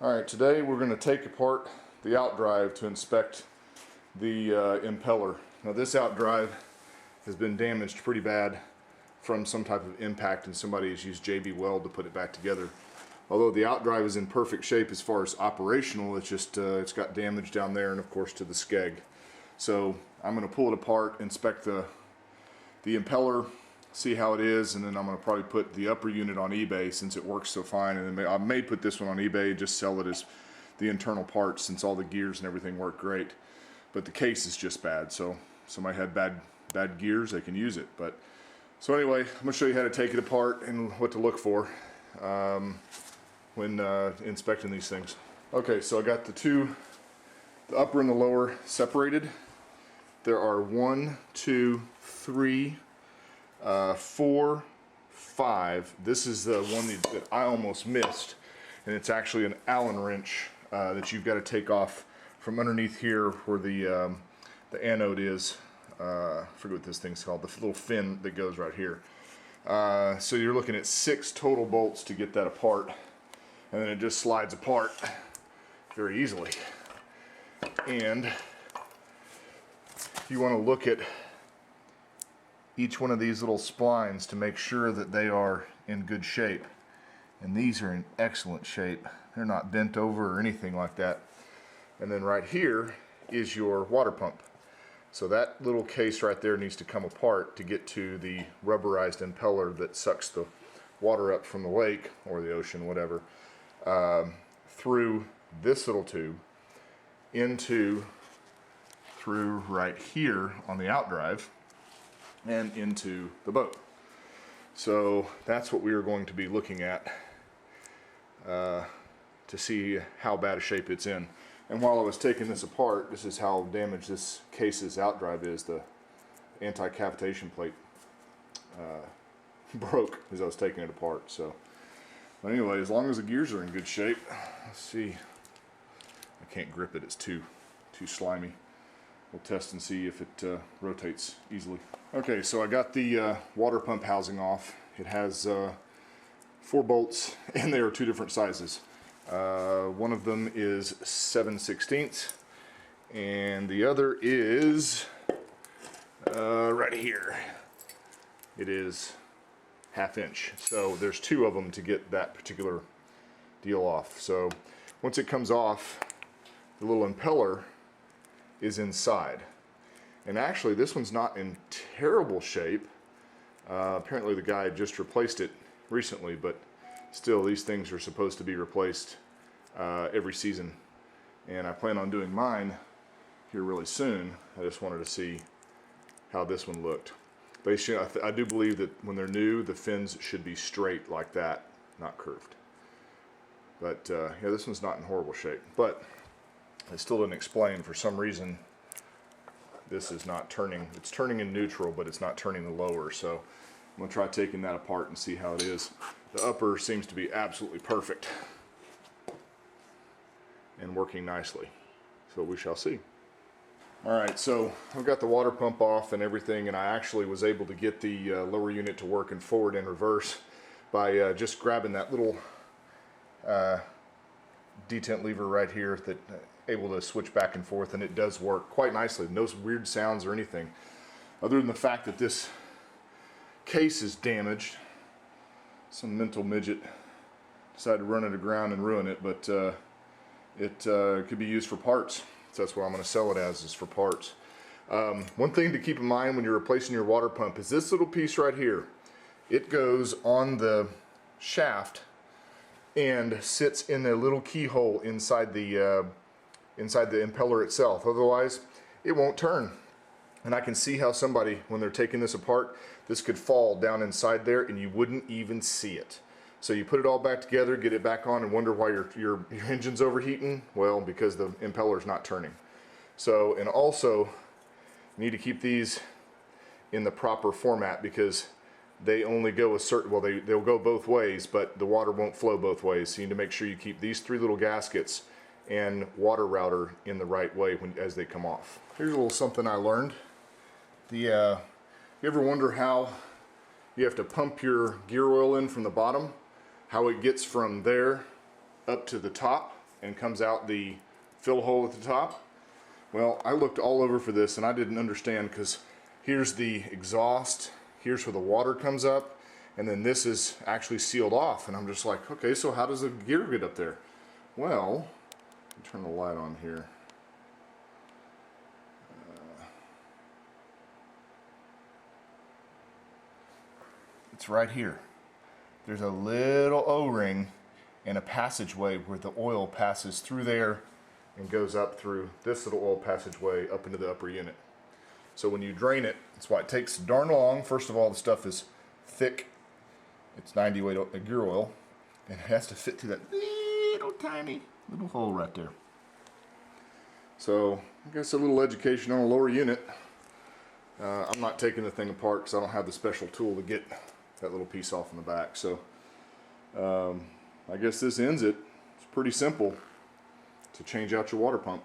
Alright, today we're going to take apart the outdrive to inspect the impeller. Now this outdrive has been damaged pretty bad from some type of impact, and somebody has used JB Weld to put it back together. Although the outdrive is in perfect shape as far as operational, it's just it's got damage down there and of course to the skeg. So I'm going to pull it apart, inspect the impeller, see how it is, and then I'm going to probably put the upper unit on eBay since it works so fine, and then I may put this one on eBay and just sell it as the internal parts since all the gears and everything work great. But the case is just bad, so somebody had bad gears, they can use it. But so anyway, I'm going to show you how to take it apart and what to look for when inspecting these things. Okay, so I got the upper and the lower separated. There are 1, 2, 3, 4, 5. This is the one that I almost missed, and it's actually an Allen wrench that you've got to take off from underneath here where the anode is. I forget what this thing's called, the little fin that goes right here. So you're looking at 6 total bolts to get that apart, and then it just slides apart very easily. And you want to look at each one of these little splines to make sure that they are in good shape, and these are in excellent shape. They're not bent over or anything like that. And then right here is your water pump. So that little case right there needs to come apart to get to the rubberized impeller that sucks the water up from the lake or the ocean, whatever, through this little tube through right here on the outdrive and into the boat. So that's what we are going to be looking at to see how bad a shape it's in. And while I was taking this apart, this is how damaged this case's outdrive is. The anti-cavitation plate broke as I was taking it apart. So but anyway, as long as the gears are in good shape, let's see. I can't grip it, it's too slimy. We'll test and see if it rotates easily. Okay, so I got the water pump housing off. It has 4 bolts, and they are 2 different sizes. One of them is 7/16, and the other is right here. It is 1/2 inch. So there's 2 of them to get that particular deal off. So once it comes off, the little impeller is inside, and actually this one's not in terrible shape. Apparently the guy just replaced it recently, but still these things are supposed to be replaced every season, and I plan on doing mine here really soon. I just wanted to see how this one looked. I do believe that when they're new, the fins should be straight like that, not curved. But yeah, this one's not in horrible shape, but I still didn't explain, for some reason this is not turning. It's turning in neutral, but it's not turning the lower. So I'm going to try taking that apart and see how it is. The upper seems to be absolutely perfect and working nicely, so we shall see. Alright, so I've got the water pump off and everything, and I actually was able to get the lower unit to work in forward and reverse by just grabbing that little detent lever right here that able to switch back and forth, and it does work quite nicely. No weird sounds or anything, other than the fact that this case is damaged. Some mental midget decided to run it aground and ruin it, but it could be used for parts. So that's what I'm going to sell it as, is for parts. One thing to keep in mind when you're replacing your water pump is this little piece right here. It goes on the shaft and sits in a little keyhole inside the impeller itself. Otherwise, it won't turn. And I can see how somebody, when they're taking this apart, this could fall down inside there and you wouldn't even see it. So you put it all back together, get it back on, and wonder why your engine's overheating. Well, because the impeller's not turning. So, and also, you need to keep these in the proper format, because they only go a certain, well, they'll go both ways, but the water won't flow both ways. So you need to make sure you keep these 3 little gaskets and water router in the right way as they come off. Here's a little something I learned. You ever wonder how you have to pump your gear oil in from the bottom? How it gets from there up to the top? and comes out the fill hole at the top. Well, I looked all over for this and I didn't understand, because here's the exhaust, here's where the water comes up, and then this is actually sealed off. And I'm just like, okay, so how does the gear get up there? Well, let me turn the light on here. It's right here. There's a little O-ring and a passageway where the oil passes through there and goes up through this little oil passageway up into the upper unit. So when you drain it, that's why it takes darn long. First of all, the stuff is thick. It's 90 weight gear oil, and it has to fit through that little tiny little hole right there. So I guess a little education on a lower unit. I'm not taking the thing apart because I don't have the special tool to get that little piece off in the back. So I guess this ends it. It's pretty simple to change out your water pump.